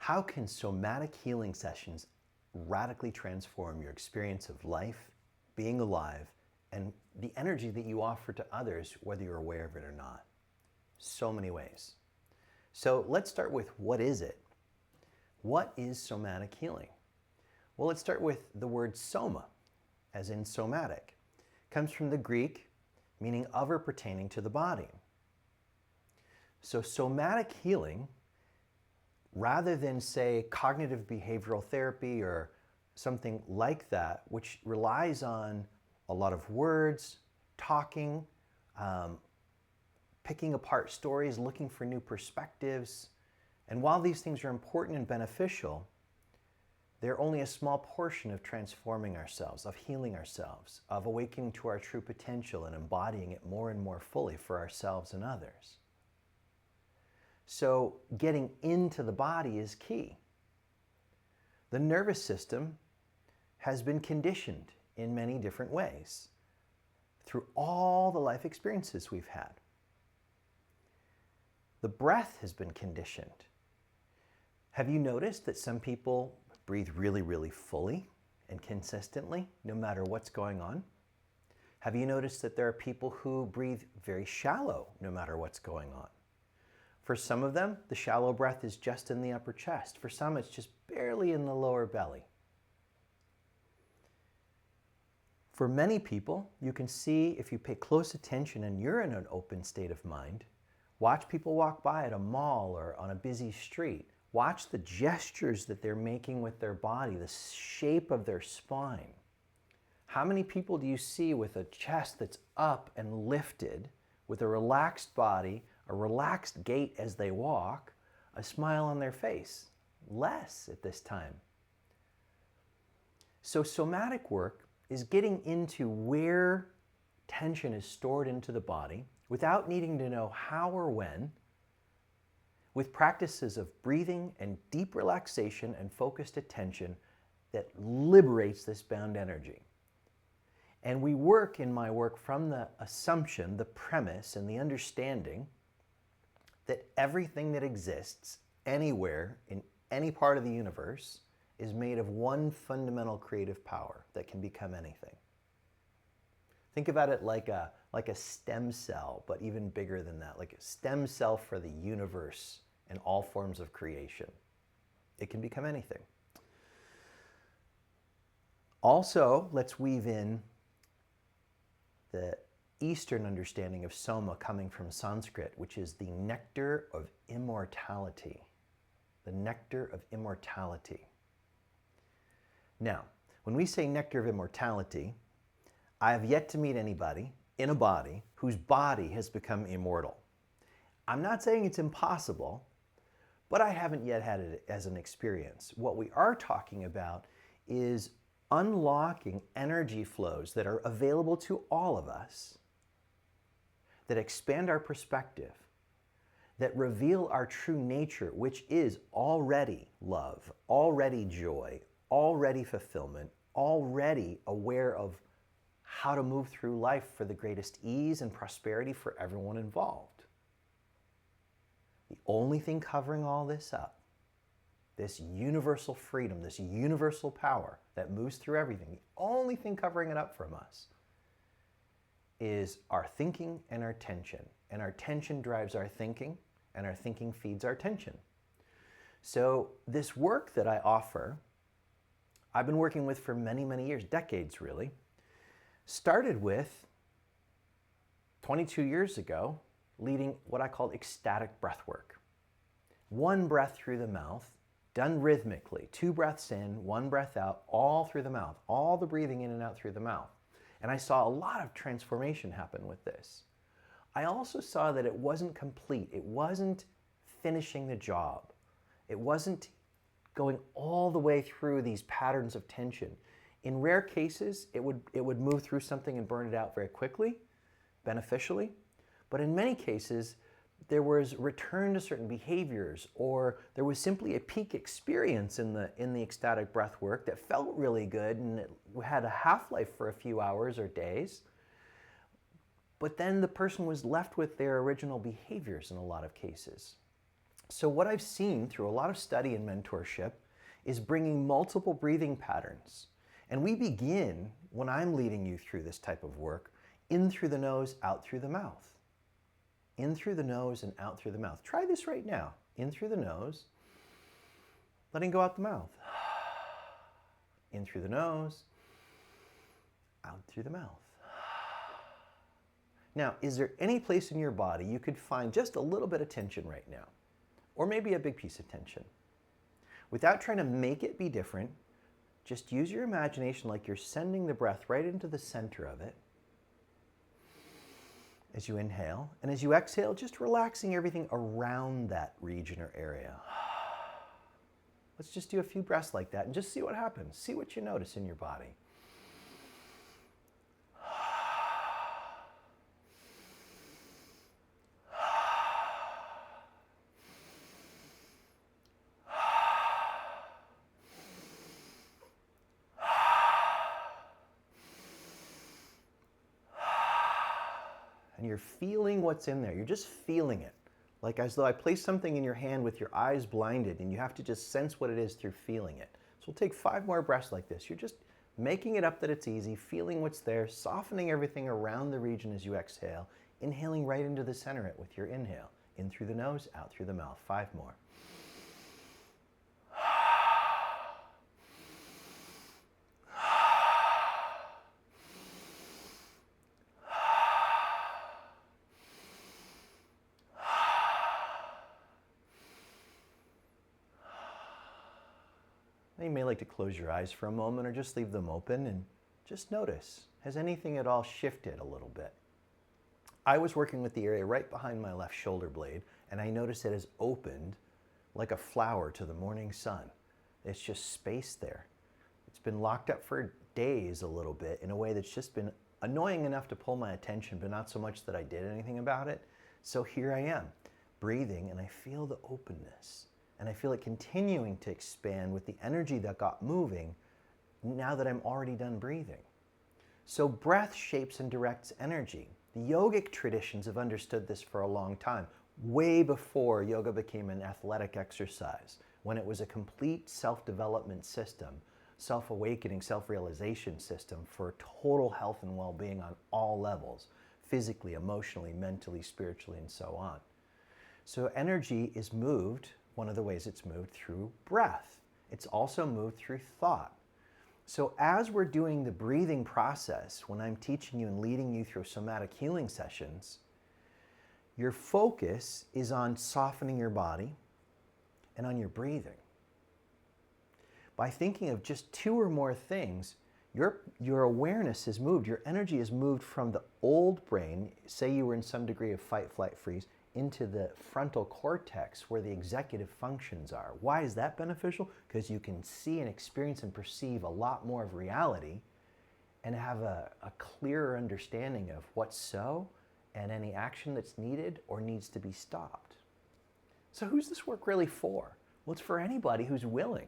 How can somatic healing sessions radically transform your experience of life, being alive, and the energy that you offer to others, whether you're aware of it or not? So many ways. So let's start with, what is it? What is somatic healing? Well, let's start with the word soma, as in somatic. It comes from the Greek, meaning of or pertaining to the body. So somatic healing, rather than say cognitive behavioral therapy or something like that, which relies on a lot of words, talking, picking apart stories, looking for new perspectives. And while these things are important and beneficial, they're only a small portion of transforming ourselves, of healing ourselves, of awakening to our true potential and embodying it more and more fully for ourselves and others. So getting into the body is key. The nervous system has been conditioned in many different ways through all the life experiences we've had. The breath has been conditioned. Have you noticed that some people breathe really, really fully and consistently, no matter what's going on? Have you noticed that there are people who breathe very shallow, no matter what's going on? For some of them, the shallow breath is just in the upper chest. For some, it's just barely in the lower belly. For many people, you can see, if you pay close attention and you're in an open state of mind, watch people walk by at a mall or on a busy street. Watch the gestures that they're making with their body, the shape of their spine. How many people do you see with a chest that's up and lifted, with a relaxed body, a relaxed gait as they walk, a smile on their face? Less at this time. So somatic work is getting into where tension is stored into the body without needing to know how or when, with practices of breathing and deep relaxation and focused attention that liberates this bound energy. And we work in my work from the assumption, the premise, and the understanding that everything that exists anywhere in any part of the universe is made of one fundamental creative power that can become anything. Think about it like a stem cell, but even bigger than that, like a stem cell for the universe and all forms of creation. It can become anything. Also, let's weave in the Eastern understanding of Soma, coming from Sanskrit, which is the nectar of immortality. The nectar of immortality. Now, when we say nectar of immortality, I have yet to meet anybody in a body whose body has become immortal. I'm not saying it's impossible, but I haven't yet had it as an experience. What we are talking about is unlocking energy flows that are available to all of us, that expand our perspective, that reveal our true nature, which is already love, already joy, already fulfillment, already aware of how to move through life for the greatest ease and prosperity for everyone involved. The only thing covering all this up, this universal freedom, this universal power that moves through everything, the only thing covering it up from us is our thinking and our tension. And our tension drives our thinking, and our thinking feeds our tension. So this work that I offer, I've been working with for many, many years, decades really. Started with 22 years ago, leading what I called ecstatic breathwork. One breath through the mouth, done rhythmically, 2 breaths in, 1 breath out, all through the mouth, all the breathing in and out through the mouth. And I saw a lot of transformation happen with this. I also saw that it wasn't complete. It wasn't finishing the job. It wasn't going all the way through these patterns of tension. In rare cases, it would move through something and burn it out very quickly, beneficially. But in many cases, there was return to certain behaviors, or there was simply a peak experience in the ecstatic breath work that felt really good, and it had a half-life for a few hours or days. But then the person was left with their original behaviors in a lot of cases. So what I've seen through a lot of study and mentorship is bringing multiple breathing patterns. And we begin, when I'm leading you through this type of work, in through the nose, out through the mouth. In through the nose and out through the mouth. Try this right now. In through the nose, letting go out the mouth. In through the nose, out through the mouth. Now, is there any place in your body you could find just a little bit of tension right now? Or maybe a big piece of tension? Without trying to make it be different, just use your imagination like you're sending the breath right into the center of it as you inhale. And as you exhale, just relaxing everything around that region or area. Let's just do a few breaths like that and just see what happens. See what you notice in your body. And you're feeling what's in there. You're just feeling it. Like as though I place something in your hand with your eyes blinded and you have to just sense what it is through feeling it. So we'll take 5 more breaths like this. You're just making it up that it's easy, feeling what's there, softening everything around the region as you exhale, inhaling right into the center of it with your inhale. In through the nose, out through the mouth. 5 more. You may like to close your eyes for a moment or just leave them open and just notice, has anything at all shifted a little bit? I was working with the area right behind my left shoulder blade and I noticed it has opened like a flower to the morning sun. It's just space there. It's been locked up for days a little bit in a way that's just been annoying enough to pull my attention, but not so much that I did anything about it. So here I am, breathing, and I feel the openness. And I feel it continuing to expand with the energy that got moving now that I'm already done breathing. So breath shapes and directs energy. The yogic traditions have understood this for a long time, way before yoga became an athletic exercise, when it was a complete self-development system, self-awakening, self-realization system for total health and well-being on all levels, physically, emotionally, mentally, spiritually, and so on. So energy is moved. One of the ways it's moved through breath. It's also moved through thought. So as we're doing the breathing process, when I'm teaching you and leading you through somatic healing sessions, your focus is on softening your body and on your breathing. By thinking of just 2 or more things, your awareness has moved, your energy has moved from the old brain, say you were in some degree of fight, flight, freeze, into the frontal cortex where the executive functions are. Why is that beneficial? Because you can see and experience and perceive a lot more of reality and have a clearer understanding of what's so and any action that's needed or needs to be stopped. So who's this work really for? Well, it's for anybody who's willing.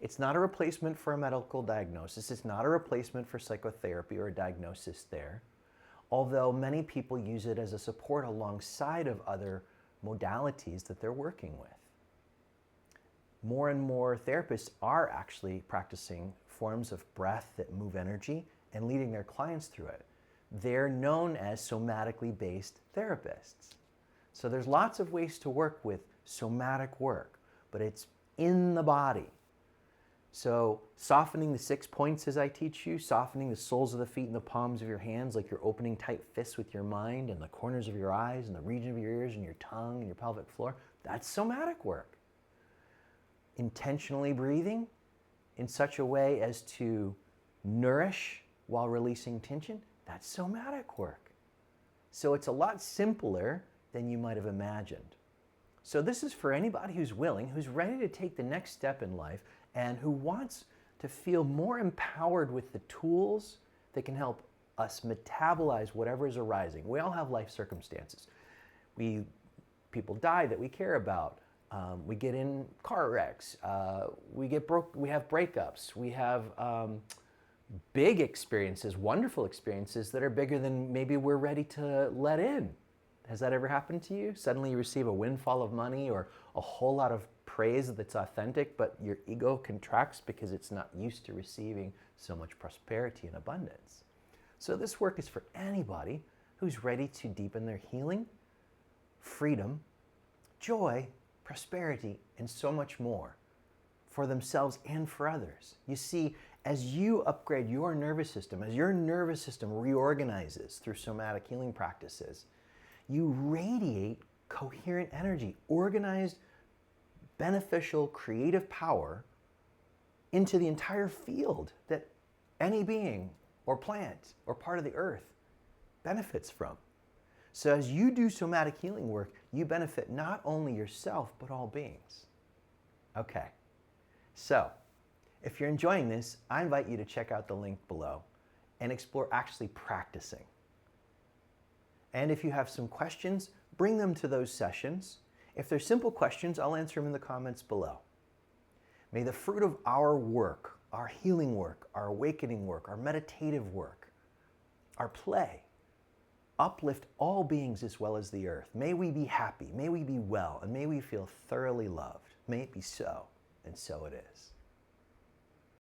It's not a replacement for a medical diagnosis. It's not a replacement for psychotherapy or a diagnosis there. Although many people use it as a support alongside of other modalities that they're working with. More and more therapists are actually practicing forms of breath that move energy and leading their clients through it. They're known as somatically based therapists. So there's lots of ways to work with somatic work, but it's in the body. So softening the 6 points as I teach you, softening the soles of the feet and the palms of your hands like you're opening tight fists with your mind and the corners of your eyes and the region of your ears and your tongue and your pelvic floor, that's somatic work. Intentionally breathing in such a way as to nourish while releasing tension, that's somatic work. So it's a lot simpler than you might have imagined. So this is for anybody who's willing, who's ready to take the next step in life and who wants to feel more empowered with the tools that can help us metabolize whatever is arising. We all have life circumstances. People die that we care about. We get in car wrecks. We have breakups. We have big experiences, wonderful experiences that are bigger than maybe we're ready to let in. Has that ever happened to you? Suddenly you receive a windfall of money or a whole lot of praise that's authentic, but your ego contracts because it's not used to receiving so much prosperity and abundance. So this work is for anybody who's ready to deepen their healing, freedom, joy, prosperity, and so much more for themselves and for others. You see, as you upgrade your nervous system, as your nervous system reorganizes through somatic healing practices, you radiate coherent energy, organized, beneficial, creative power into the entire field that any being or plant or part of the earth benefits from. So as you do somatic healing work, you benefit not only yourself, but all beings. Okay, so if you're enjoying this, I invite you to check out the link below and explore actually practicing. And if you have some questions, bring them to those sessions. If they're simple questions, I'll answer them in the comments below. May the fruit of our work, our healing work, our awakening work, our meditative work, our play, uplift all beings as well as the earth. May we be happy, may we be well, and may we feel thoroughly loved. May it be so, and so it is.